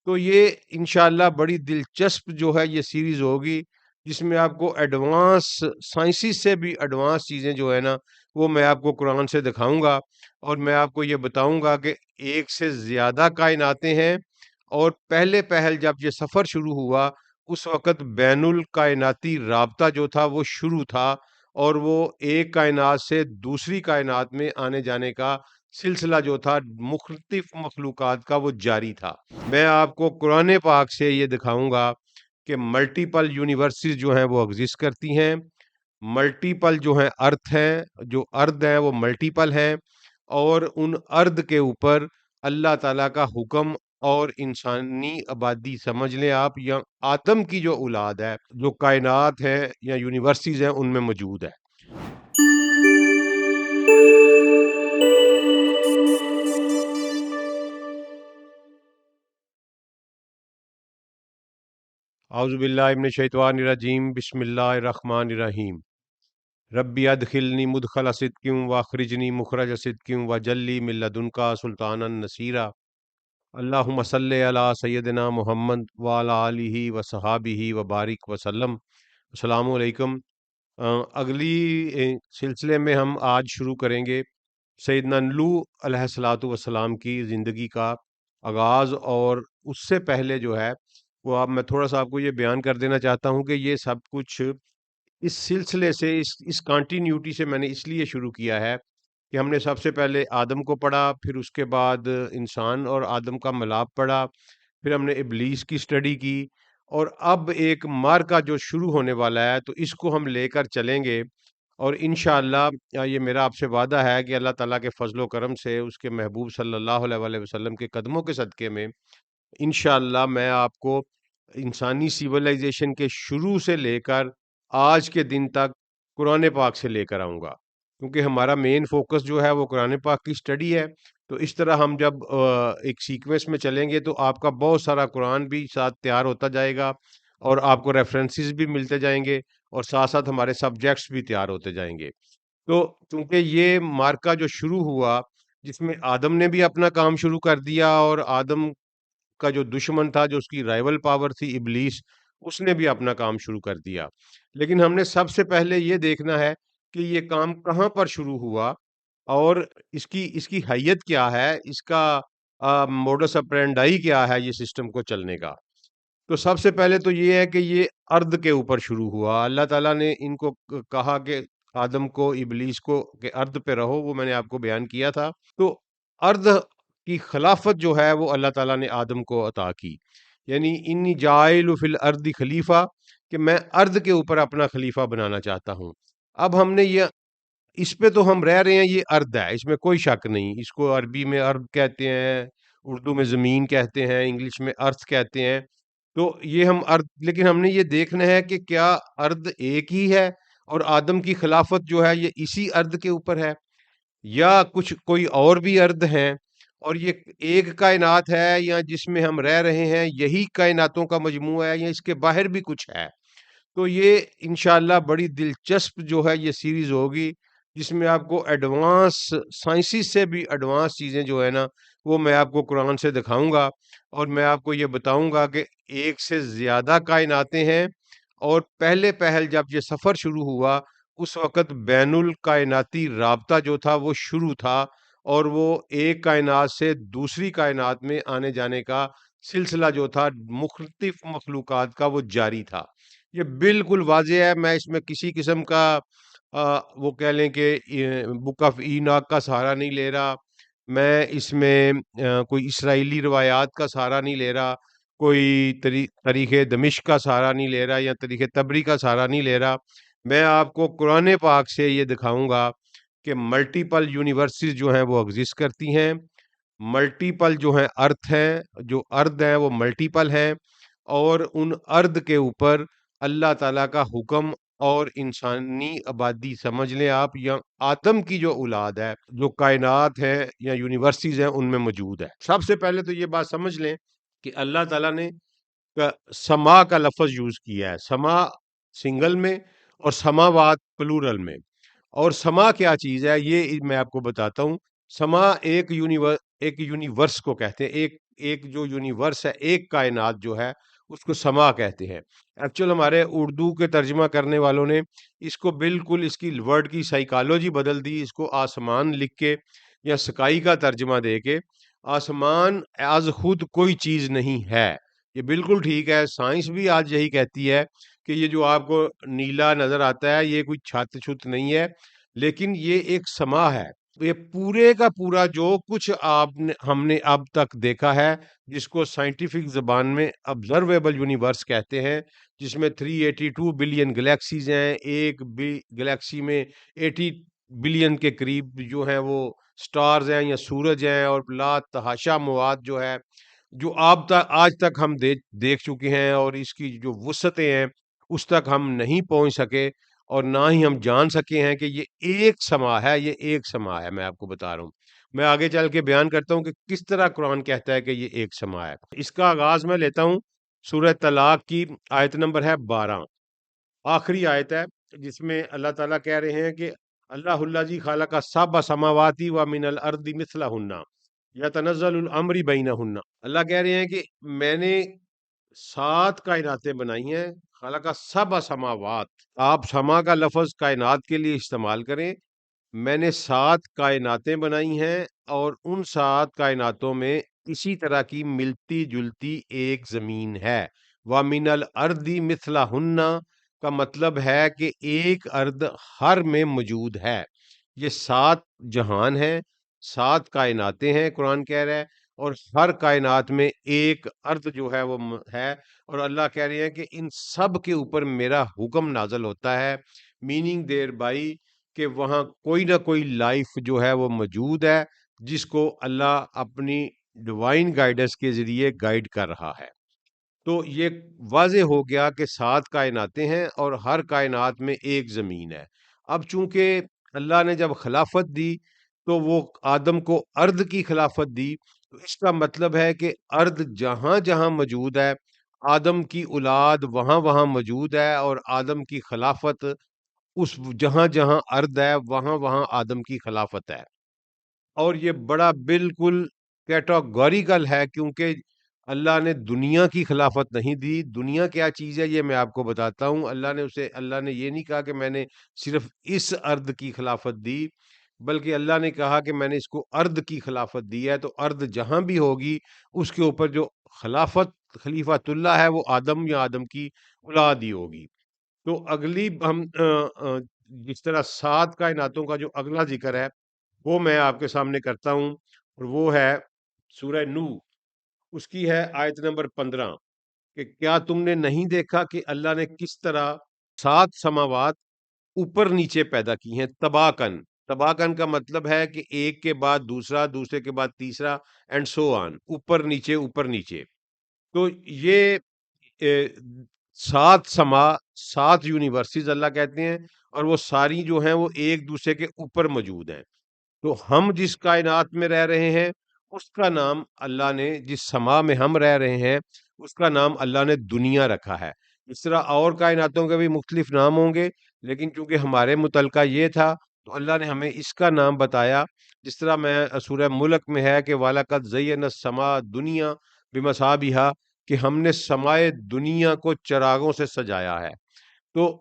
تو یہ انشاءاللہ بڑی دلچسپ جو ہے یہ سیریز ہوگی، جس میں آپ کو ایڈوانس سائنسز سے بھی ایڈوانس چیزیں جو ہے نا وہ میں آپ کو قرآن سے دکھاؤں گا، اور میں آپ کو یہ بتاؤں گا کہ ایک سے زیادہ کائناتیں ہیں، اور پہلے پہل جب یہ سفر شروع ہوا اس وقت بین الکائناتی رابطہ جو تھا وہ شروع تھا، اور وہ ایک کائنات سے دوسری کائنات میں آنے جانے کا سلسلہ جو تھا مختلف مخلوقات کا وہ جاری تھا۔ میں آپ کو قرآن پاک سے یہ دکھاؤں گا کہ ملٹیپل یونیورسز جو ہیں وہ ایگزسٹ کرتی ہیں، ملٹیپل جو ہیں ارتھ ہیں، جو ارد ہیں وہ ملٹیپل ہیں، اور ان ارد کے اوپر اللہ تعالیٰ کا حکم اور انسانی آبادی سمجھ لیں آپ، یا آدم کی جو اولاد ہے جو کائنات ہے یا یونیورسز ہیں ان میں موجود ہے۔ اعوذ باللہ من الشیطان الرجیم، بسم اللہ الرحمن الرحیم۔ ربی ادخلنی مدخل صدق واخرجنی مخرج صدق واجعل لی من لدنک سلطانا نصیرا۔ اللہم صلی علی سیدنا محمد وعلی آلہ وصحابہ وبارک وسلم۔ السلام علیکم۔ اگلی سلسلے میں ہم آج شروع کریں گے سیدنا نوح علیہ الصلوۃ والسلام کی زندگی کا آغاز، اور اس سے پہلے جو ہے وہ میں تھوڑا سا آپ کو یہ بیان کر دینا چاہتا ہوں کہ یہ سب کچھ اس سلسلے سے اس کانٹینیوٹی سے میں نے اس لیے شروع کیا ہے کہ ہم نے سب سے پہلے آدم کو پڑھا، پھر اس کے بعد انسان اور آدم کا ملاپ پڑھا، پھر ہم نے ابلیس کی سٹڈی کی، اور اب ایک معرکہ جو شروع ہونے والا ہے تو اس کو ہم لے کر چلیں گے، اور انشاءاللہ یہ میرا آپ سے وعدہ ہے کہ اللہ تعالیٰ کے فضل و کرم سے اس کے محبوب صلی اللہ علیہ وآلہ وسلم کے قدموں کے صدقے میں انشاءاللہ میں آپ کو انسانی سیولائزیشن کے شروع سے لے کر آج کے دن تک قرآن پاک سے لے کر آؤں گا، کیونکہ ہمارا مین فوکس جو ہے وہ قرآن پاک کی سٹڈی ہے۔ تو اس طرح ہم جب ایک سیکوینس میں چلیں گے تو آپ کا بہت سارا قرآن بھی ساتھ تیار ہوتا جائے گا، اور آپ کو ریفرنسز بھی ملتے جائیں گے، اور ساتھ ساتھ ہمارے سبجیکٹس بھی تیار ہوتے جائیں گے۔ تو چونکہ یہ مارکا جو شروع ہوا، جس میں آدم نے بھی اپنا کام شروع کر دیا، اور آدم کا جو دشمن تھا، جو اس کی رائیول پاور تھی ابلیس، اس نے بھی اپنا کام شروع کر دیا، لیکن ہم نے سب سے پہلے یہ دیکھنا ہے کہ یہ کام کہاں پر شروع ہوا، اور اس کی حیت کیا ہے، اس کا موڈس اپرینڈائی کیا ہے یہ سسٹم کو چلنے کا۔ تو سب سے پہلے تو یہ ہے کہ یہ ارد کے اوپر شروع ہوا۔ اللہ تعالیٰ نے ان کو کہا کہ آدم کو، ابلیس کو، کہ ارد پہ رہو، وہ میں نے آپ کو بیان کیا تھا۔ تو ارد کی خلافت جو ہے وہ اللہ تعالیٰ نے آدم کو عطا کی، یعنی انی جاعل فی الارض خلیفہ، کہ میں ارد کے اوپر اپنا خلیفہ بنانا چاہتا ہوں۔ اب ہم نے یہ اس پہ تو ہم رہ رہے ہیں، یہ ارد ہے، اس میں کوئی شک نہیں۔ اس کو عربی میں ارد کہتے ہیں، اردو میں زمین کہتے ہیں، انگلش میں ارتھ کہتے ہیں۔ تو یہ ہم ارد، لیکن ہم نے یہ دیکھنا ہے کہ کیا ارد ایک ہی ہے، اور آدم کی خلافت جو ہے یہ اسی ارد کے اوپر ہے، یا کچھ کوئی اور بھی ارد ہیں، اور یہ ایک کائنات ہے، یا جس میں ہم رہ رہے ہیں یہی کائناتوں کا مجموعہ ہے، یا اس کے باہر بھی کچھ ہے۔ تو یہ انشاءاللہ بڑی دلچسپ جو ہے یہ سیریز ہوگی، جس میں آپ کو ایڈوانس سائنسز سے بھی ایڈوانس چیزیں جو ہے نا وہ میں آپ کو قرآن سے دکھاؤں گا، اور میں آپ کو یہ بتاؤں گا کہ ایک سے زیادہ کائناتیں ہیں، اور پہلے پہل جب یہ سفر شروع ہوا اس وقت بین الکائناتی رابطہ جو تھا وہ شروع تھا، اور وہ ایک کائنات سے دوسری کائنات میں آنے جانے کا سلسلہ جو تھا مختلف مخلوقات کا وہ جاری تھا۔ یہ بالکل واضح ہے، میں اس میں کسی قسم کا وہ کہہ لیں کہ بک آف ایناک کا سہارا نہیں لے رہا، میں اس میں کوئی اسرائیلی روایات کا سہارا نہیں لے رہا، کوئی تاریخ دمشق کا سہارا نہیں لے رہا، یا تاریخ تبری کا سہارا نہیں لے رہا۔ میں آپ کو قرآن پاک سے یہ دکھاؤں گا کہ ملٹیپل یونیورسز جو ہیں وہ ایگزسٹ کرتی ہیں، ملٹیپل جو ہیں ارتھ ہیں، جو ارد ہیں وہ ملٹیپل ہیں، اور ان ارد کے اوپر اللہ تعالیٰ کا حکم اور انسانی آبادی سمجھ لیں آپ، یا آدم کی جو اولاد ہے جو کائنات ہے یا یونیورسز ہیں ان میں موجود ہے۔ سب سے پہلے تو یہ بات سمجھ لیں کہ اللہ تعالیٰ نے سما کا لفظ یوز کیا ہے، سما سنگل میں اور سماوات پلورل میں۔ اور سما کیا چیز ہے یہ میں آپ کو بتاتا ہوں۔ سما ایک یونیورس کو کہتے ہیں، ایک ایک جو یونیورس ہے، ایک کائنات جو ہے اس کو سما کہتے ہیں۔ ایکچوئل ہمارے اردو کے ترجمہ کرنے والوں نے اس کو بالکل اس کی ورڈ کی سائیکالوجی بدل دی، اس کو آسمان لکھ کے یا سکائی کا ترجمہ دے کے، آسمان از خود کوئی چیز نہیں ہے۔ یہ بالکل ٹھیک ہے، سائنس بھی آج یہی کہتی ہے کہ یہ جو آپ کو نیلا نظر آتا ہے یہ کوئی چھت چھت نہیں ہے، لیکن یہ ایک سما ہے۔ یہ پورے کا پورا جو کچھ ہم نے اب تک دیکھا ہے، جس کو سائنٹیفک زبان میں آبزرویبل یونیورس کہتے ہیں، جس میں 382 بلین گلیکسیز ہیں، ایک گلیکسی میں 80 بلین کے قریب جو ہیں وہ سٹارز ہیں یا سورج ہیں، اور لا تحاشا مواد جو ہے، جو آج تک ہم دیکھ چکے ہیں، اور اس کی جو وسعتیں ہیں اس تک ہم نہیں پہنچ سکے، اور نہ ہی ہم جان سکے ہیں کہ یہ ایک سما ہے، یہ ایک سما ہے۔ میں آپ کو بتا رہا ہوں، میں آگے چل کے بیان کرتا ہوں کہ کس طرح قرآن کہتا ہے کہ یہ ایک سما ہے۔ اس کا آغاز میں لیتا ہوں سورہ طلاق کی آیت نمبر ہے 12، آخری آیت ہے، جس میں اللہ تعالیٰ کہہ رہے ہیں کہ اللہ الذی خلق سبع سماوات و من الارض مثلہن یتنزل الامر بینہن۔ اللہ کہہ رہے ہیں کہ میں نے 7 کائناتیں بنائی ہیں، خلق سبع سماوات، آپ سما کا لفظ کائنات کے لیے استعمال کریں، میں نے 7 کائناتیں بنائی ہیں، اور ان 7 کائناتوں میں اسی طرح کی ملتی جلتی ایک زمین ہے۔ وَمِنَ الْأَرْضِ مِثْلَهُنَّ کا مطلب ہے کہ ایک ارض ہر میں موجود ہے۔ یہ 7 جہان ہیں، 7 کائناتیں ہیں قرآن کہہ رہا ہے، اور ہر کائنات میں ایک ارض جو ہے وہ ہے، اور اللہ کہہ رہے ہیں کہ ان سب کے اوپر میرا حکم نازل ہوتا ہے، میننگ دیر بائی کہ وہاں کوئی نہ کوئی لائف جو ہے وہ موجود ہے، جس کو اللہ اپنی ڈیوائن گائیڈنس کے ذریعے گائیڈ کر رہا ہے۔ تو یہ واضح ہو گیا کہ 7 کائناتیں ہیں، اور ہر کائنات میں ایک زمین ہے۔ اب چونکہ اللہ نے جب خلافت دی تو وہ آدم کو ارض کی خلافت دی، تو اس کا مطلب ہے کہ ارض جہاں جہاں موجود ہے، آدم کی اولاد وہاں وہاں موجود ہے، اور آدم کی خلافت اس جہاں جہاں ارض ہے وہاں وہاں آدم کی خلافت ہے۔ اور یہ بڑا بالکل کیٹاگوریکل ہے، کیونکہ اللہ نے دنیا کی خلافت نہیں دی۔ دنیا کیا چیز ہے یہ میں آپ کو بتاتا ہوں۔ اللہ نے یہ نہیں کہا کہ میں نے صرف اس ارض کی خلافت دی، بلکہ اللہ نے کہا کہ میں نے اس کو ارض کی خلافت دی ہے۔ تو ارض جہاں بھی ہوگی اس کے اوپر جو خلیفۃ اللہ ہے وہ آدم یا آدم کی اولاد ہی ہوگی۔ تو اگلی جس طرح 7 کائناتوں کا جو اگلا ذکر ہے وہ میں آپ کے سامنے کرتا ہوں، اور وہ ہے سورہ نو، اس کی ہے آیت نمبر 15، کہ کیا تم نے نہیں دیکھا کہ اللہ نے کس طرح 7 سماوات اوپر نیچے پیدا کی ہیں، تباکن۔ تباکن کا مطلب ہے کہ ایک کے بعد دوسرا، دوسرے کے بعد تیسرا، اینڈ سو آن، اوپر نیچے اوپر نیچے۔ تو یہ 7 سما، 7 یونیورسز اللہ کہتے ہیں، اور وہ ساری جو ہیں وہ ایک دوسرے کے اوپر موجود ہیں۔ تو ہم جس کائنات میں رہ رہے ہیں اس کا نام اللہ نے، جس سما میں ہم رہ رہے ہیں اس کا نام اللہ نے دنیا رکھا ہے۔ اس طرح اور کائناتوں کے بھی مختلف نام ہوں گے، لیکن چونکہ ہمارے متعلقہ یہ تھا تو اللہ نے ہمیں اس کا نام بتایا۔ جس طرح میں سورہ ملک میں ہے کہ وَلَقَدْ زَيَّنَا السَّمَاءَ الدُّنْيَا بِمَصَابِيحَ، کہ ہم نے سمائے دنیا کو چراغوں سے سجایا ہے۔ تو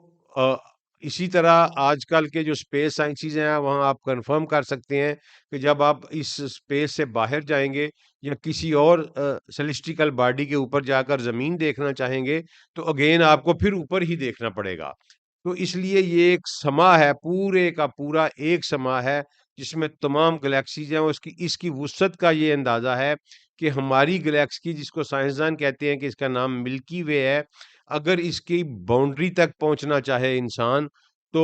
اسی طرح آج کل کے جو اسپیس سائنسز ہیں وہاں آپ کنفرم کر سکتے ہیں کہ جب آپ اس اسپیس سے باہر جائیں گے یا کسی اور سیلسٹیکل باڈی کے اوپر جا کر زمین دیکھنا چاہیں گے تو اگین آپ کو پھر اوپر ہی دیکھنا پڑے گا۔ تو اس لیے یہ ایک سما ہے، پورے کا پورا ایک سما ہے جس میں تمام گلیکسیز ہیں۔ اس کی وسعت کا یہ اندازہ ہے کہ ہماری گلیکسی، جس کو سائنسدان کہتے ہیں کہ اس کا نام ملکی وے ہے، اگر اس کی باؤنڈری تک پہنچنا چاہے انسان تو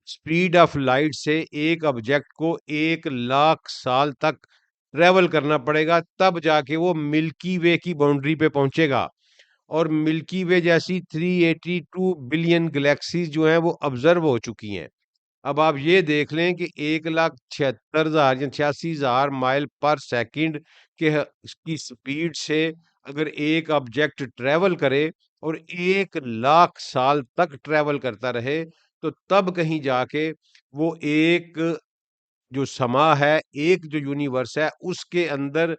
سپیڈ آف لائٹ سے ایک آبجیکٹ کو 1,00,000 سال تک ٹریول کرنا پڑے گا، تب جا کے وہ ملکی وے کی باؤنڈری پہ پہنچے گا۔ اور ملکی وے جیسی 382 بلین گلیکسیز جو ہیں وہ آبزرو ہو چکی ہیں۔ اب آپ یہ دیکھ لیں کہ 1,76,000 یا 86,000 مائل پر سیکنڈ کی سپیڈ سے اگر ایک آبجیکٹ ٹریول کرے اور 1,00,000 سال تک ٹریول کرتا رہے تو تب کہیں جا کے وہ ایک جو سما ہے، ایک جو یونیورس ہے اس کے اندر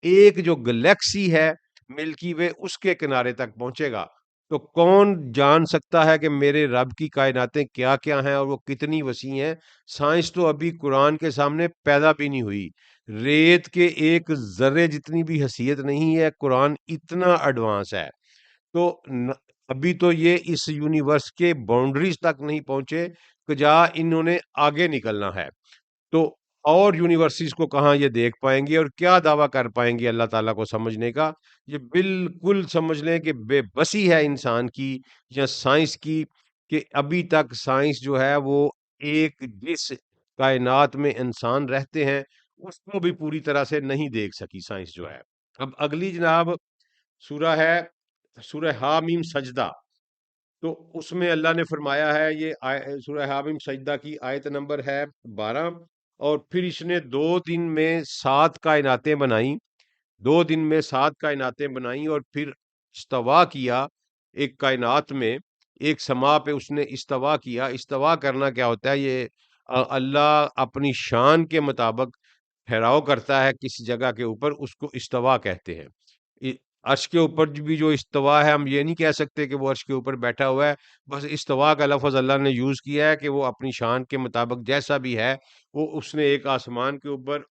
ایک جو گلیکسی ہے ملکی وے اس کے کنارے تک پہنچے گا۔ تو کون جان سکتا ہے کہ میرے رب کی کائناتیں کیا کیا ہیں اور وہ کتنی وسیع ہیں؟ سائنس تو ابھی قرآن کے سامنے پیدا بھی نہیں ہوئی، ریت کے ایک ذرے جتنی بھی حیثیت نہیں ہے، قرآن اتنا ایڈوانس ہے۔ تو ابھی تو یہ اس یونیورس کے باؤنڈریز تک نہیں پہنچے کہ جہاں انہوں نے آگے نکلنا ہے۔ تو اور یونیورسٹیز کو کہاں یہ دیکھ پائیں گے اور کیا دعویٰ کر پائیں گے اللہ تعالیٰ کو سمجھنے کا؟ یہ بالکل سمجھ لیں کہ بے بسی ہے انسان کی یا سائنس کی، کہ ابھی تک سائنس جو ہے وہ ایک جس کائنات میں انسان رہتے ہیں اس کو بھی پوری طرح سے نہیں دیکھ سکی سائنس جو ہے۔ اب اگلی جناب سورہ ہے سورہ حامیم سجدہ۔ تو اس میں اللہ نے فرمایا ہے، یہ سورہ حامیم سجدہ کی آیت نمبر ہے 12، اور پھر اس نے 2 دن میں 7 کائناتیں بنائیں، 2 دن میں 7 کائناتیں بنائیں اور پھر استوا کیا ایک کائنات میں، ایک سما پہ اس نے استوا کیا۔ استوا کرنا کیا ہوتا ہے؟ یہ اللہ اپنی شان کے مطابق ٹھہراؤ کرتا ہے کسی جگہ کے اوپر، اس کو استوا کہتے ہیں۔ عرش کے اوپر بھی جو استوا ہے، ہم یہ نہیں کہہ سکتے کہ وہ عرش کے اوپر بیٹھا ہوا ہے، بس استوا کا لفظ اللہ نے یوز کیا ہے کہ وہ اپنی شان کے مطابق جیسا بھی ہے، وہ اس نے ایک آسمان کے اوپر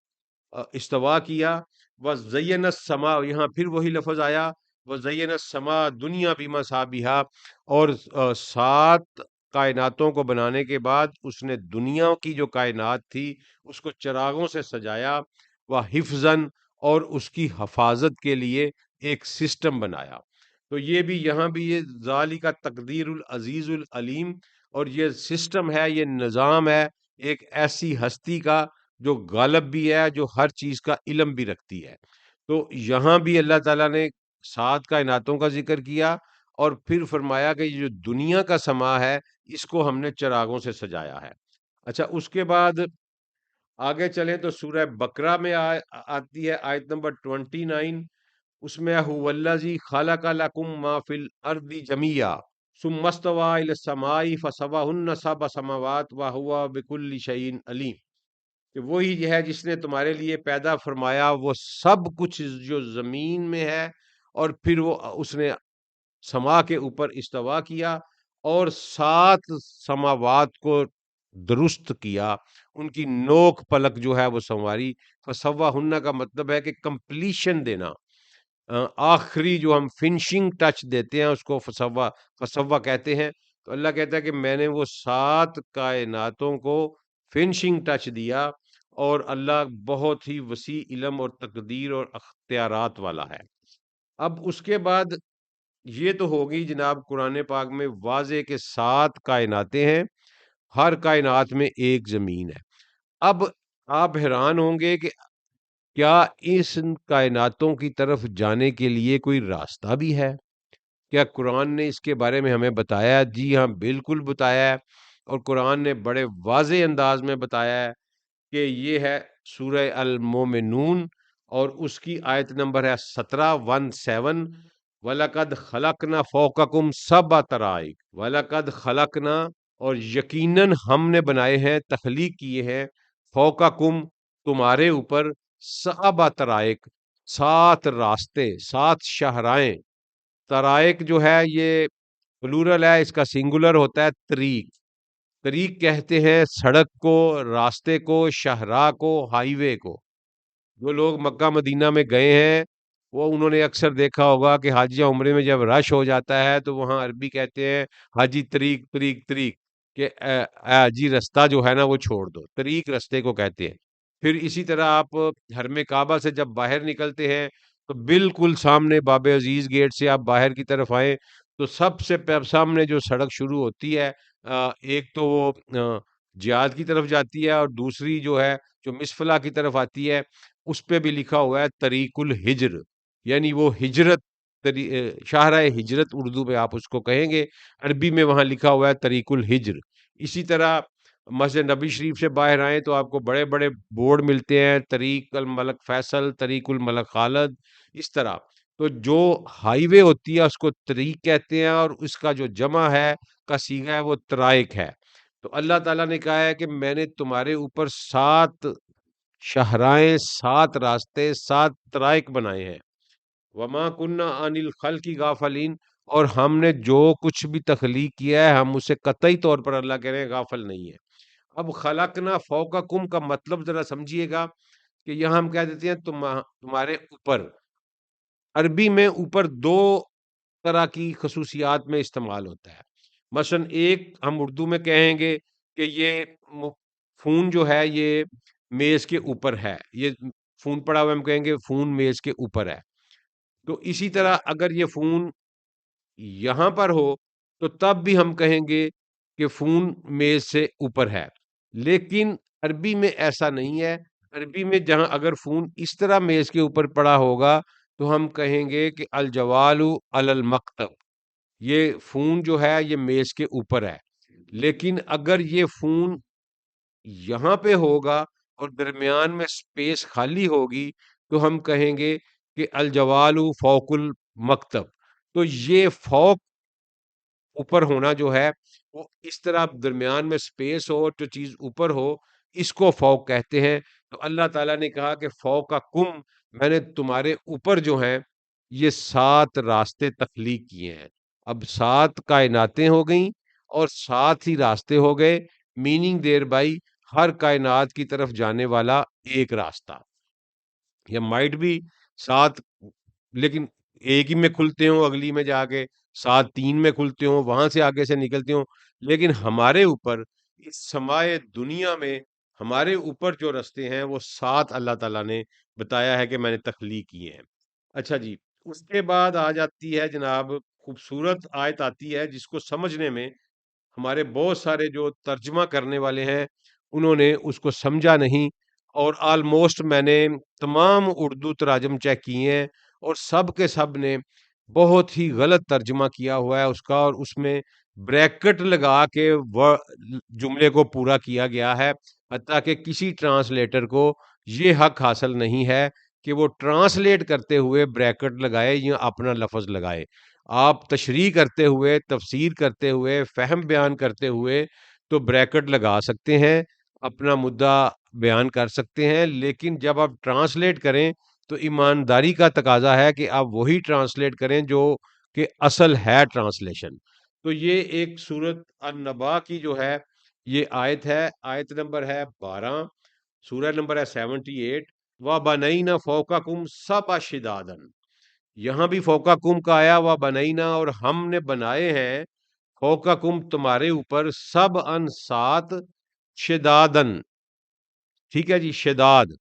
استوا کیا۔ وَزَيَّنَ السَّمَاءَ، یہاں پھر وہی لفظ آیا، وَزَيَّنَ السَّمَاءَ دنیا بِمَصَابِيحَا، اور 7 کائناتوں کو بنانے کے بعد اس نے دنیا کی جو کائنات تھی اس کو چراغوں سے سجایا، وَحِفْظًا، اور اس کی حفاظت کے لیے ایک سسٹم بنایا۔ تو یہ بھی یہاں بھی یہ ذالک تقدیر العزیز العلیم، اور یہ سسٹم ہے، یہ نظام ہے ایک ایسی ہستی کا جو غالب بھی ہے، جو ہر چیز کا علم بھی رکھتی ہے۔ تو یہاں بھی اللہ تعالیٰ نے 7 کائناتوں کا ذکر کیا اور پھر فرمایا کہ یہ جو دنیا کا سما ہے اس کو ہم نے چراغوں سے سجایا ہے۔ اچھا، اس کے بعد آگے چلیں تو سورہ بقرہ میں آتی ہے آیت نمبر 29، اس میں هو الذی خلق لکم ما فی الارض جمیعا ثم استوی الی السماء فسواہن سبع سماوات وہو بکل شیء علیم، کہ وہی یہ ہے جس نے تمہارے لیے پیدا فرمایا وہ سب کچھ جو زمین میں ہے، اور پھر وہ اس نے سما کے اوپر استوا کیا اور 7 سماوات کو درست کیا، ان کی نوک پلک جو ہے وہ سنواری۔ فسواہن کا مطلب ہے کہ کمپلیشن دینا، آخری جو ہم فنشنگ ٹچ دیتے ہیں اس کو فسوا کہتے ہیں۔ تو اللہ کہتا ہے کہ میں نے وہ 7 کائناتوں کو فنشنگ ٹچ دیا، اور اللہ بہت ہی وسیع علم اور تقدیر اور اختیارات والا ہے۔ اب اس کے بعد یہ تو ہوگی جناب قرآن پاک میں واضح کہ 7 کائناتیں ہیں، ہر کائنات میں ایک زمین ہے۔ اب آپ حیران ہوں گے کہ کیا اس کائناتوں کی طرف جانے کے لیے کوئی راستہ بھی ہے؟ کیا قرآن نے اس کے بارے میں ہمیں بتایا ہے؟ جی ہاں، بالکل بتایا ہے، اور قرآن نے بڑے واضح انداز میں بتایا ہے کہ یہ ہے سورہ المومنون، اور اس کی آیت نمبر ہے 17 وَلَقَدْ خَلَقْنَا فَوْقَكُمْ سَبْعَ طَرَائِقَ، وَلَقَدْ خَلَقْنَا، اور یقیناً ہم نے بنائے ہیں، تخلیق کیے ہیں، فَوْقَكُمْ تمہارے اوپر، سَبْعَ طَرَائِقَ 7 راستے، 7 شاہراہیں۔ طرائق جو ہے یہ پلورل ہے، اس کا سنگولر ہوتا ہے طریق۔ طریق کہتے ہیں سڑک کو، راستے کو، شاہراہ کو، ہائی وے کو۔ جو لوگ مکہ مدینہ میں گئے ہیں وہ انہوں نے اکثر دیکھا ہوگا کہ حج یا عمرے میں جب رش ہو جاتا ہے تو وہاں عربی کہتے ہیں حاجی طریق طریق طریق، کہ جی رستہ جو ہے نا وہ چھوڑ دو، طریق رستے کو کہتے ہیں۔ پھر اسی طرح آپ حرم کعبہ سے جب باہر نکلتے ہیں تو بالکل سامنے باب عزیز گیٹ سے آپ باہر کی طرف آئیں تو سب سے سامنے جو سڑک شروع ہوتی ہے، ایک تو وہ جہاد کی طرف جاتی ہے، اور دوسری جو ہے جو مسفلا کی طرف آتی ہے اس پہ بھی لکھا ہوا ہے طریق الہجر، یعنی وہ ہجرت، شاہراہ ہجرت اردو میں آپ اس کو کہیں گے، عربی میں وہاں لکھا ہوا ہے طریق الہجر۔ اسی طرح مسجد نبی شریف سے باہر آئیں تو آپ کو بڑے بڑے بورڈ ملتے ہیں، طریق الملک فیصل، طریق الملک خالد، اس طرح۔ تو جو ہائی وے ہوتی ہے اس کو طریق کہتے ہیں، اور اس کا جو جمع ہے کا صیغہ ہے وہ طرائق ہے۔ تو اللہ تعالیٰ نے کہا ہے کہ میں نے تمہارے اوپر 7 شہرائیں، 7 راستے، 7 طرائق بنائے ہیں۔ وما کنہ عن الخلق غافلین، اور ہم نے جو کچھ بھی تخلیق کیا ہے ہم اسے قطعی طور پر اللہ کہہ رہے ہیں غافل نہیں ہے۔ اب خلقنا فوقکم کا مطلب ذرا سمجھیے گا کہ یہاں ہم کہہ دیتے ہیں تمہارے اوپر، عربی میں اوپر دو طرح کی خصوصیات میں استعمال ہوتا ہے۔ مثلا ایک ہم اردو میں کہیں گے کہ یہ فون جو ہے یہ میز کے اوپر ہے، یہ فون پڑا ہوا ہے، ہم کہیں گے فون میز کے اوپر ہے۔ تو اسی طرح اگر یہ فون یہاں پر ہو تو تب بھی ہم کہیں گے کہ فون میز سے اوپر ہے، لیکن عربی میں ایسا نہیں ہے۔ عربی میں جہاں اگر فون اس طرح میز کے اوپر پڑا ہوگا تو ہم کہیں گے کہ الجوال علی المکتب، یہ فون جو ہے یہ میز کے اوپر ہے۔ لیکن اگر یہ فون یہاں پہ ہوگا اور درمیان میں سپیس خالی ہوگی تو ہم کہیں گے کہ الجوال فوق المکتب۔ تو یہ فوق اوپر ہونا جو ہے وہ اس طرح درمیان میں سپیس ہو تو چیز اوپر ہو، اس کو فوق کہتے ہیں۔ تو اللہ تعالیٰ نے کہا کہ فوق کا کم، میں نے تمہارے اوپر جو ہیں یہ 7 راستے تخلیق کیے ہیں۔ اب 7 کائناتیں ہو گئیں اور 7 ہی راستے ہو گئے، میننگ دیر بائی ہر کائنات کی طرف جانے والا ایک راستہ، یا مائٹ بھی 7 لیکن ایک ہی میں کھلتے ہوں، اگلی میں جا کے 7 3 میں کھلتے ہوں، وہاں سے آگے سے نکلتے ہوں، لیکن ہمارے اوپر اس سمائے دنیا میں ہمارے اوپر جو رستے ہیں وہ 7 اللہ تعالیٰ نے بتایا ہے کہ میں نے تخلیق کیے ہیں۔ اچھا جی، اس کے بعد آ جاتی ہے جناب خوبصورت آیت آتی ہے جس کو سمجھنے میں ہمارے بہت سارے جو ترجمہ کرنے والے ہیں انہوں نے اس کو سمجھا نہیں، اور آلموسٹ میں نے تمام اردو تراجم چیک کیے ہیں اور سب کے سب نے بہت ہی غلط ترجمہ کیا ہوا ہے اس کا، اور اس میں بریکٹ لگا کے جملے کو پورا کیا گیا ہے، حتیٰ کہ کسی ٹرانسلیٹر کو یہ حق حاصل نہیں ہے کہ وہ ٹرانسلیٹ کرتے ہوئے بریکٹ لگائے یا اپنا لفظ لگائے۔ آپ تشریح کرتے ہوئے، تفسیر کرتے ہوئے، فہم بیان کرتے ہوئے تو بریکٹ لگا سکتے ہیں، اپنا مدعا بیان کر سکتے ہیں، لیکن جب آپ ٹرانسلیٹ کریں تو ایمانداری کا تقاضا ہے کہ آپ وہی ٹرانسلیٹ کریں جو کہ اصل ہے ٹرانسلیشن۔ تو یہ ایک سورت النبا کی جو ہے یہ آیت ہے، آیت نمبر ہے 12، سورہ نمبر ہے 78۔ وَبَنَيْنَا فَوْقَكُمْ سَبْعَ شِدَادًا، یہاں بھی فوقکم کا آیا وَبَنَيْنَا، اور ہم نے بنائے ہیں فوقکم تمہارے اوپر 7 شدادن، ٹھیک ہے جی، شداد۔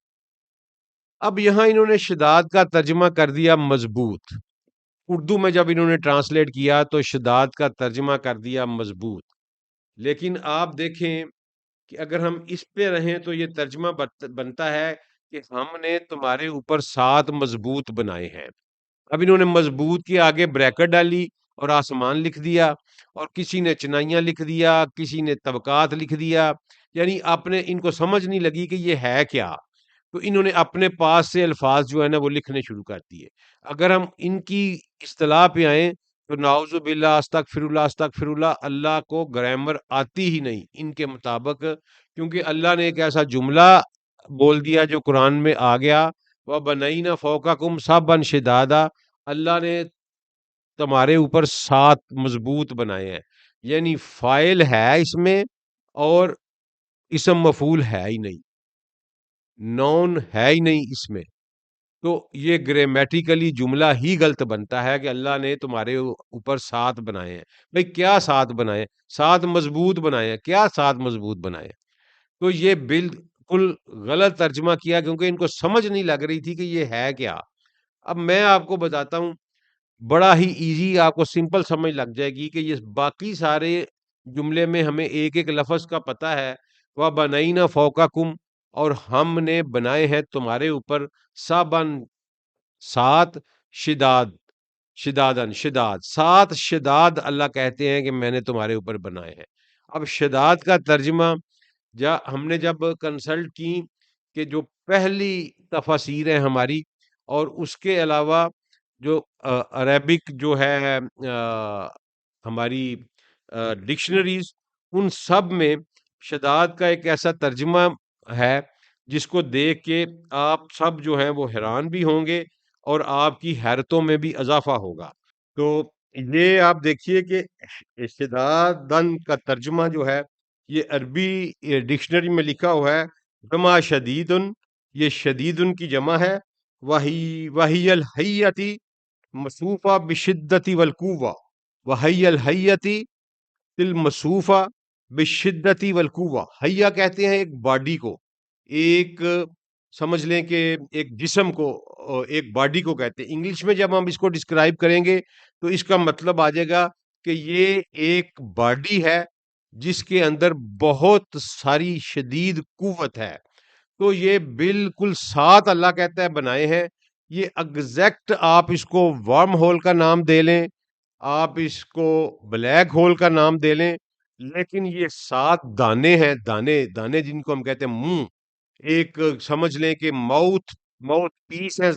اب یہاں انہوں نے شداد کا ترجمہ کر دیا مضبوط، اردو میں جب انہوں نے ٹرانسلیٹ کیا تو شداد کا ترجمہ کر دیا مضبوط، لیکن آپ دیکھیں کہ اگر ہم اس پہ رہیں تو یہ ترجمہ بنتا ہے کہ ہم نے تمہارے اوپر 7 مضبوط بنائے ہیں۔ اب انہوں نے مضبوط کے آگے بریکٹ ڈالی اور آسمان لکھ دیا، اور کسی نے چنائیاں لکھ دیا، کسی نے طبقات لکھ دیا، یعنی آپ نے ان کو سمجھ نہیں لگی کہ یہ ہے کیا، تو انہوں نے اپنے پاس سے الفاظ جو ہے نا وہ لکھنے شروع کر دیے۔ اگر ہم ان کی اصطلاح پہ آئیں تو نعوذ باللہ، استغفر اللہ، استغفر اللہ، اللہ کو گرامر آتی ہی نہیں ان کے مطابق، کیونکہ اللہ نے ایک ایسا جملہ بول دیا جو قرآن میں آ گیا، وَبَنَيْنَا فَوْقَكُمْ سَبْعًا شِدَادًا، اللہ نے تمہارے اوپر 7 مضبوط بنائے ہیں، یعنی فائل ہے اس میں اور اسم مفعول ہے ہی نہیں، نون ہے ہی نہیں اس میں، تو یہ گرامیٹیکلی جملہ ہی غلط بنتا ہے کہ اللہ نے تمہارے اوپر 7 بنائے ہیں۔ بھئی کیا 7 بنائے ہیں؟ 7 مضبوط بنائے ہیں، کیا 7 مضبوط بنائے ہیں؟ تو یہ بالکل غلط ترجمہ کیا کیونکہ ان کو سمجھ نہیں لگ رہی تھی کہ یہ ہے کیا۔ اب میں آپ کو بتاتا ہوں، بڑا ہی ایزی، آپ کو سمپل سمجھ لگ جائے گی کہ یہ باقی سارے جملے میں ہمیں ایک ایک لفظ کا پتہ ہے۔ وَبَنَيْنَا فَوْقَكُمْ، اور ہم نے بنائے ہیں تمہارے اوپر 7 شداد، شدادن، شداد، 7 شداد اللہ کہتے ہیں کہ میں نے تمہارے اوپر بنائے ہیں۔ اب شداد کا ترجمہ ہم نے جب کنسلٹ کی کہ جو پہلی تفاسیر ہے ہماری، اور اس کے علاوہ جو عربک جو ہے ہماری ڈکشنریز، ان سب میں شداد کا ایک ایسا ترجمہ ہے جس کو دیکھ کے آپ سب جو ہیں وہ حیران بھی ہوں گے اور آپ کی حیرتوں میں بھی اضافہ ہوگا۔ تو یہ آپ دیکھیے کہ اشتدادن کا ترجمہ جو ہے یہ عربی ڈکشنری میں لکھا ہوا ہے جمع شدیدن، یہ شدیدن کی جمع ہے، وہی الحیتی مصوفہ بشدتی والقوہ، وہی الحیتی المصوفہ بشدتی والقوہ۔ حیہ کہتے ہیں ایک باڈی کو، ایک سمجھ لیں کہ ایک جسم کو، ایک باڈی کو کہتے ہیں۔ انگلش میں جب ہم اس کو ڈسکرائب کریں گے تو اس کا مطلب آ جائے گا کہ یہ ایک باڈی ہے جس کے اندر بہت ساری شدید قوت ہے۔ تو یہ بالکل سات اللہ کہتا ہے بنائے ہیں۔ یہ ایگزیکٹ آپ اس کو ورم ہول کا نام دے لیں، آپ اس کو بلیک ہول کا نام دے لیں، لیکن یہ سات دانے ہیں، دانے دانے جن کو ہم کہتے ہیں منہ، ایک سمجھ لیں کہ ماؤتھ پیس ہے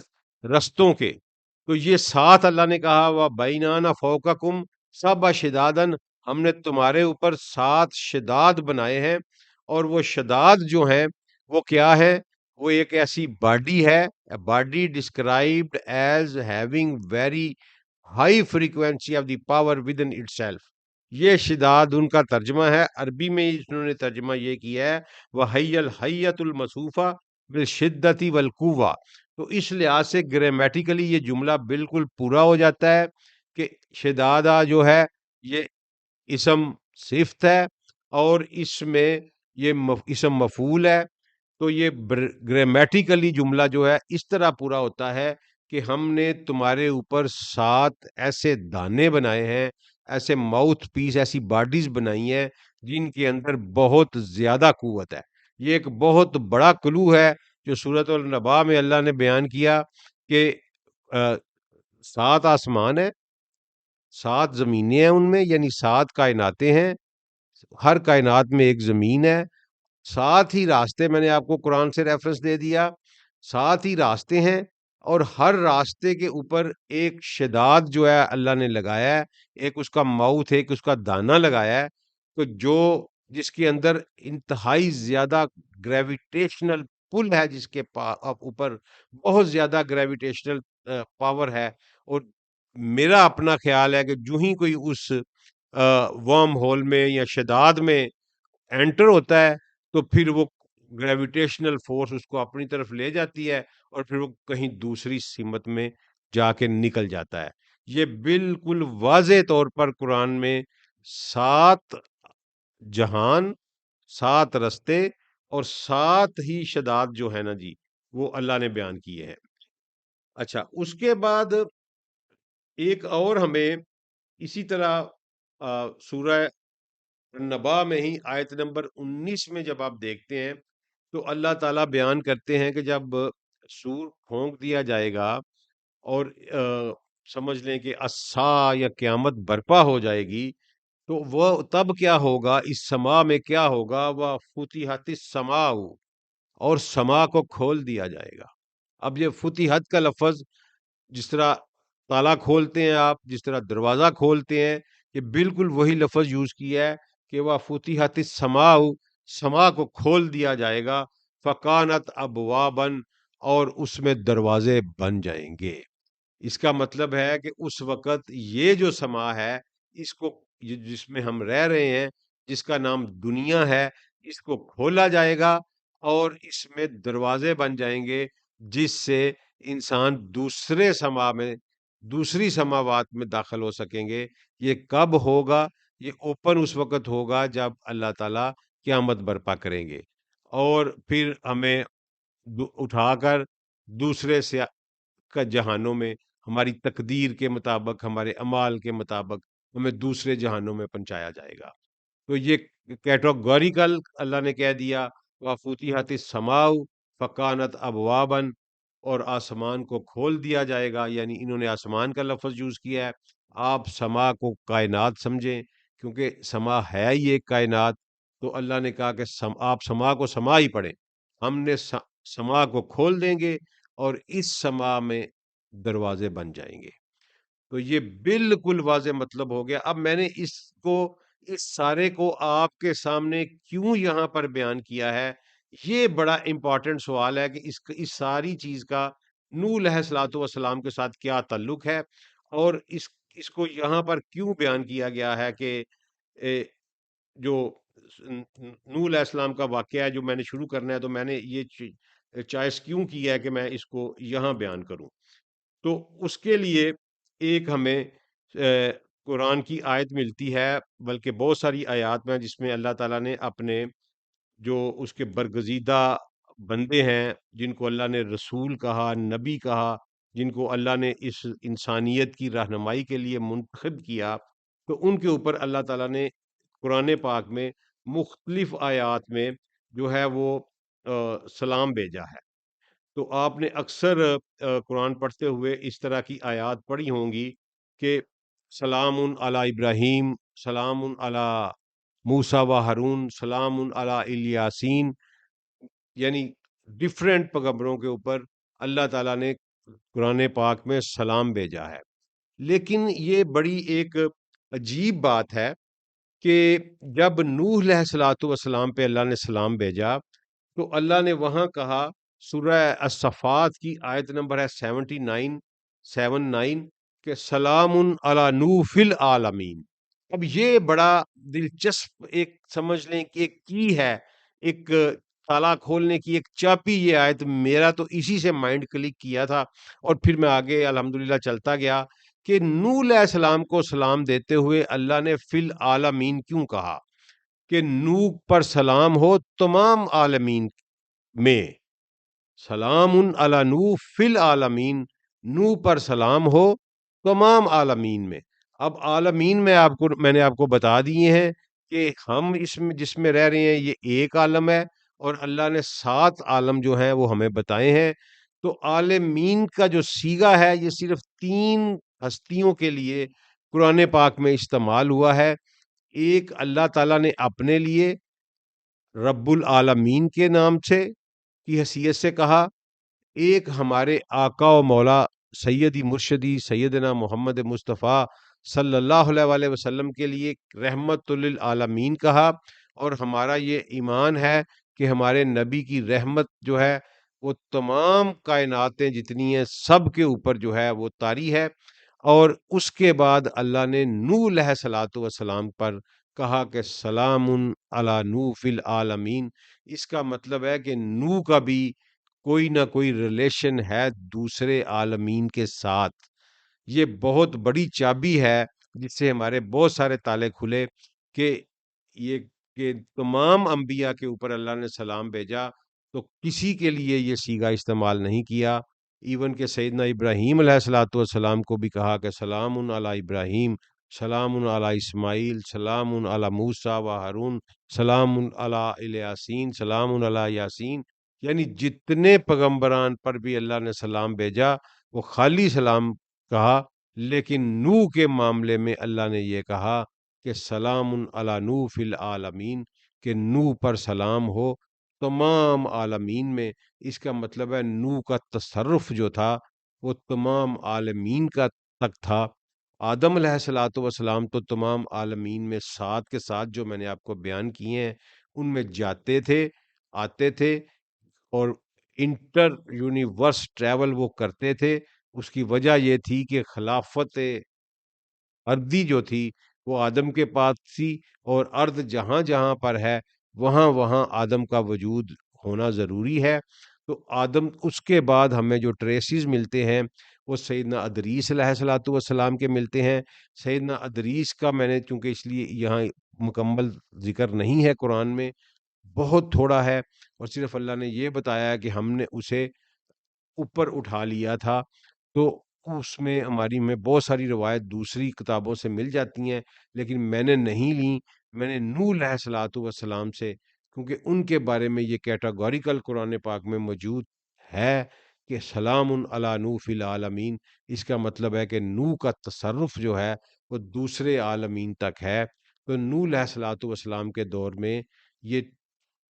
رستوں کے۔ تو یہ سات اللہ نے کہا وہ بینانا فوقکم سب شدادن، ہم نے تمہارے اوپر سات شداد بنائے ہیں، اور وہ شداد جو ہیں وہ کیا ہے؟ وہ ایک ایسی باڈی ہے، body described as having very high frequency of the power with in it self. یہ شداد ان کا ترجمہ ہے، عربی میں انہوں نے ترجمہ یہ کیا ہے وَحَيَّ الْحَيَّةُ الْمَصُوفَةُ بِالشِّدَّةِ وَالْقُوَّةِ۔ تو اس لحاظ سے گرامیٹیکلی یہ جملہ بالکل پورا ہو جاتا ہے کہ شدادہ جو ہے یہ اسم صفت ہے، اور اس میں یہ اسم مفعول ہے۔ تو یہ گرامیٹیکلی جملہ جو ہے اس طرح پورا ہوتا ہے کہ ہم نے تمہارے اوپر سات ایسے دانے بنائے ہیں، ایسے ماؤتھ پیس، ایسی باڈیز بنائی ہیں جن کے اندر بہت زیادہ قوت ہے۔ یہ ایک بہت بڑا کلو ہے جو سورۃ النبا میں اللہ نے بیان کیا کہ سات آسمان ہیں، سات زمینیں ہیں، ان میں یعنی سات کائناتیں ہیں، ہر کائنات میں ایک زمین ہے، سات ہی راستے، میں نے آپ کو قرآن سے ریفرنس دے دیا، سات ہی راستے ہیں، اور ہر راستے کے اوپر ایک شداد جو ہے اللہ نے لگایا ہے، ایک اس کا ماؤتھ، ایک اس کا دانہ لگایا ہے، تو جو جس کے اندر انتہائی زیادہ گریویٹیشنل پل ہے، جس کے اوپر بہت زیادہ گریویٹیشنل پاور ہے۔ اور میرا اپنا خیال ہے کہ جو ہی کوئی اس ورم ہول میں یا شداد میں انٹر ہوتا ہے تو پھر وہ گریویٹیشنل فورس اس کو اپنی طرف لے جاتی ہے، اور پھر وہ کہیں دوسری سمت میں جا کے نکل جاتا ہے۔ یہ بالکل واضح طور پر قرآن میں سات جہان، سات رستے اور سات ہی شداد جو ہے نا جی، وہ اللہ نے بیان کیے ہیں۔ اچھا، اس کے بعد ایک اور ہمیں اسی طرح سورہ النبا میں ہی آیت نمبر 19 میں جب آپ دیکھتے ہیں تو اللہ تعالیٰ بیان کرتے ہیں کہ جب سور پھونک دیا جائے گا اور سمجھ لیں کہ الساعہ یا قیامت برپا ہو جائے گی، تو وہ تب کیا ہوگا، اس سما میں کیا ہوگا، وہ فتحت السماء، اور سما کو کھول دیا جائے گا۔ اب یہ فتحت کا لفظ، جس طرح تالا کھولتے ہیں آپ، جس طرح دروازہ کھولتے ہیں، یہ بالکل وہی لفظ یوز کیا ہے کہ وہ فتحت السماء، سما کو کھول دیا جائے گا، فکانت ابوابن، اور اس میں دروازے بن جائیں گے۔ اس کا مطلب ہے کہ اس وقت یہ جو سما ہے، اس کو جس میں ہم رہ رہے ہیں، جس کا نام دنیا ہے، اس کو کھولا جائے گا اور اس میں دروازے بن جائیں گے، جس سے انسان دوسرے سما میں، دوسری سماوات میں داخل ہو سکیں گے۔ یہ کب ہوگا؟ یہ اوپن اس وقت ہوگا جب اللہ تعالیٰ قیامت برپا کریں گے، اور پھر ہمیں اٹھا کر دوسرے سے کا جہانوں میں، ہماری تقدیر کے مطابق، ہمارے اعمال کے مطابق ہمیں دوسرے جہانوں میں پہنچایا جائے گا۔ تو یہ کیٹاگوریکل اللہ نے کہہ دیا وَفُتِحَتِ السَّمَاءُ فَكَانَتْ أَبْوَابًا، اور آسمان کو کھول دیا جائے گا، یعنی انہوں نے آسمان کا لفظ یوز کیا ہے۔ آپ سما کو کائنات سمجھیں، کیونکہ سما ہے ہی ایک کائنات، تو اللہ نے کہا کہ آپ سما کو سما ہی پڑھیں، ہم نے سما کو کھول دیں گے اور اس سما میں دروازے بن جائیں گے۔ تو یہ بالکل واضح مطلب ہو گیا۔ اب میں نے اس سارے کو آپ کے سامنے کیوں یہاں پر بیان کیا ہے یہ بڑا امپورٹنٹ سوال ہے کہ اس ساری چیز کا نوح علیہ الصلوۃ والسلام کے ساتھ کیا تعلق ہے، اور اس کو یہاں پر کیوں بیان کیا گیا ہے کہ اے، جو نوح علیہ السلام کا واقعہ ہے جو میں نے شروع کرنا ہے، تو میں نے یہ چوائس کیوں کی ہے کہ میں اس کو یہاں بیان کروں؟ تو اس کے لیے ایک ہمیں قرآن کی آیت ملتی ہے، بلکہ بہت ساری آیات میں، جس میں اللہ تعالیٰ نے اپنے جو اس کے برگزیدہ بندے ہیں، جن کو اللہ نے رسول کہا، نبی کہا، جن کو اللہ نے اس انسانیت کی رہنمائی کے لیے منتخب کیا، تو ان کے اوپر اللہ تعالیٰ نے قرآن پاک میں مختلف آیات میں جو ہے وہ سلام بھیجا ہے۔ تو آپ نے اکثر قرآن پڑھتے ہوئے اس طرح کی آیات پڑھی ہوں گی کہ سلام علی ابراہیم، سلام علی موسیٰ و ہارون، سلام علی الیاسین، یعنی ڈفرینٹ پیغمبروں کے اوپر اللہ تعالیٰ نے قرآن پاک میں سلام بھیجا ہے۔ لیکن یہ بڑی ایک عجیب بات ہے کہ جب نوح علیہ الصلوۃ والسلام پہ اللہ نے سلام بھیجا، تو اللہ نے وہاں کہا، سورہ الصفات کی آیت نمبر ہے 79 کہ سلام علی نوح فی العالمین۔ اب یہ بڑا دلچسپ ایک سمجھ لیں کہ ایک کی ہے، ایک تالا کھولنے کی ایک چابی یہ آیت، میرا تو اسی سے مائنڈ کلک کیا تھا، اور پھر میں آگے الحمدللہ چلتا گیا کہ نوح علیہ السلام کو سلام دیتے ہوئے اللہ نے فی العالمین کیوں کہا؟ کہ نوح پر سلام ہو تمام عالمین میں، سلام علی نوح فی العالمین، نوح پر سلام ہو تمام عالمین میں۔ اب عالمین میں نے آپ کو بتا دیے ہیں کہ ہم اس میں جس میں رہ رہے ہیں یہ ایک عالم ہے، اور اللہ نے 7 عالم جو ہیں وہ ہمیں بتائے ہیں۔ تو عالمین کا جو صیغہ ہے یہ صرف 3 ہستیوں کے لیے قرآن پاک میں استعمال ہوا ہے۔ ایک اللہ تعالیٰ نے اپنے لیے رب العالمین کے نام سے کی حیثیت سے کہا، ایک ہمارے آقا و مولا سیدی مرشدی سیدنا محمد مصطفیٰ صلی اللہ علیہ وآلہ وسلم کے لیے رحمت للعالمین کہا، اور ہمارا یہ ایمان ہے کہ ہمارے نبی کی رحمت جو ہے وہ تمام کائناتیں جتنی ہیں سب کے اوپر جو ہے وہ طاری ہے۔ اور اس کے بعد اللہ نے نوح علیہ الصلوۃ والسلام پر کہا کہ سلام علی نوح فی العالمین۔ اس کا مطلب ہے کہ نوح کا بھی کوئی نہ کوئی ریلیشن ہے دوسرے عالمین کے ساتھ۔ یہ بہت بڑی چابی ہے جس سے ہمارے بہت سارے تالے کھلے، کہ یہ کہ تمام انبیاء کے اوپر اللہ نے سلام بھیجا، تو کسی کے لیے یہ صیغہ استعمال نہیں کیا۔ ایون کہ سیدنا ابراہیم علیہ الصلوۃ والسلام کو بھی کہا کہ سلام علی ابراہیم، سلام علی اسماعیل، سلام علی موسیٰ و ہارون، سلام علی الیاسین، سلام علی یاسین، یعنی جتنے پیغمبران پر بھی اللہ نے سلام بھیجا وہ خالی سلام کہا، لیکن نوح کے معاملے میں اللہ نے یہ کہا کہ سلام علی نوح فی العالمین، کہ نوح پر سلام ہو تمام عالمین میں۔ اس کا مطلب ہے نوح کا تصرف جو تھا وہ تمام عالمین کا تک تھا۔ آدم علیہ الصلوۃ والسلام تو تمام عالمین میں 7 کے 7 جو میں نے آپ کو بیان کیے ہیں ان میں جاتے تھے، آتے تھے، اور انٹر یونیورس ٹریول وہ کرتے تھے۔ اس کی وجہ یہ تھی کہ خلافت ارضی جو تھی وہ آدم کے پاس تھی، اور ارض جہاں جہاں پر ہے وہاں وہاں آدم کا وجود ہونا ضروری ہے۔ تو آدم، اس کے بعد ہمیں جو ٹریسز ملتے ہیں وہ سیدنا ادریس علیہ الصلوۃ والسلام کے ملتے ہیں۔ سیدنا ادریس کا میں نے چونکہ اس لیے یہاں مکمل ذکر نہیں ہے قرآن میں، بہت تھوڑا ہے، اور صرف اللہ نے یہ بتایا کہ ہم نے اسے اوپر اٹھا لیا تھا۔ تو اس میں ہماری میں بہت ساری روایت دوسری کتابوں سے مل جاتی ہیں، لیکن میں نے نہیں لی، میں نے نوح علیہ الصلوۃ والسلام سے، کیونکہ ان کے بارے میں یہ کیٹاگوریکل قرآن پاک میں موجود ہے کہ سلام علی نوح فی العالمین۔ اس کا مطلب ہے کہ نوح کا تصرف جو ہے وہ دوسرے عالمین تک ہے۔ تو نوح علیہ الصلوۃ والسلام کے دور میں یہ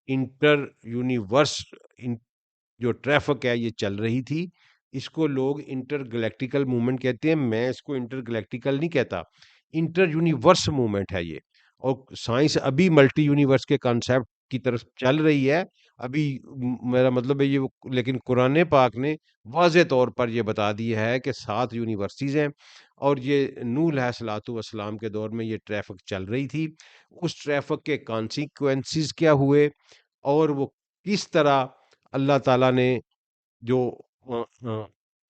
انٹر یونیورس جو ٹریفک ہے یہ چل رہی تھی۔ اس کو لوگ انٹر گلیکٹیکل موومنٹ کہتے ہیں، میں اس کو انٹر گلیکٹیکل نہیں کہتا، انٹر یونیورس موومنٹ ہے یہ۔ اور سائنس ابھی ملٹی یونیورس کے کانسیپٹ کی طرف چل رہی ہے، ابھی میرا مطلب ہے یہ لیکن قرآن پاک نے واضح طور پر یہ بتا دیا ہے کہ 7 یونیورسٹیز ہیں، اور یہ نوح علیہ الصلوۃ والسلام کے دور میں یہ ٹریفک چل رہی تھی، اس ٹریفک کے کانسیکوینسز کیا ہوئے، اور وہ کس طرح اللہ تعالیٰ نے جو آ، آ،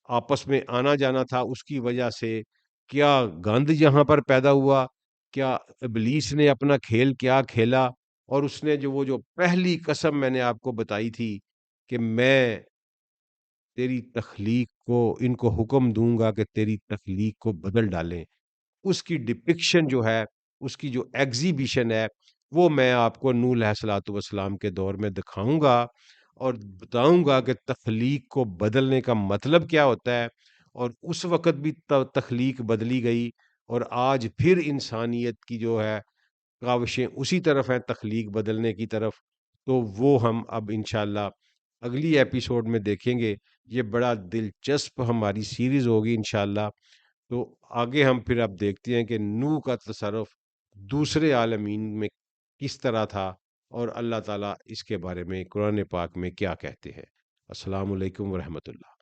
آپس میں آنا جانا تھا اس کی وجہ سے کیا گند یہاں پر پیدا ہوا، کیا ابلیس نے اپنا کھیل کیا کھیلا، اور اس نے جو پہلی قسم میں نے آپ کو بتائی تھی کہ میں تیری تخلیق کو ان کو حکم دوں گا کہ تیری تخلیق کو بدل ڈالیں، اس کی ڈپکشن جو ہے، اس کی جو ایگزیبیشن ہے، وہ میں آپ کو نوح علیہ الصلوۃ والسلام کے دور میں دکھاؤں گا، اور بتاؤں گا کہ تخلیق کو بدلنے کا مطلب کیا ہوتا ہے، اور اس وقت بھی تخلیق بدلی گئی، اور آج پھر انسانیت کی جو ہے کاوشیں اسی طرف ہیں تخلیق بدلنے کی طرف، تو وہ ہم اب انشاءاللہ اگلی ایپیسوڈ میں دیکھیں گے۔ یہ بڑا دلچسپ ہماری سیریز ہوگی انشاءاللہ، تو آگے ہم پھر اب دیکھتے ہیں کہ نوح کا تصرف دوسرے عالمین میں کس طرح تھا، اور اللہ تعالیٰ اس کے بارے میں قرآن پاک میں کیا کہتے ہیں۔ السلام علیکم ورحمۃ اللہ۔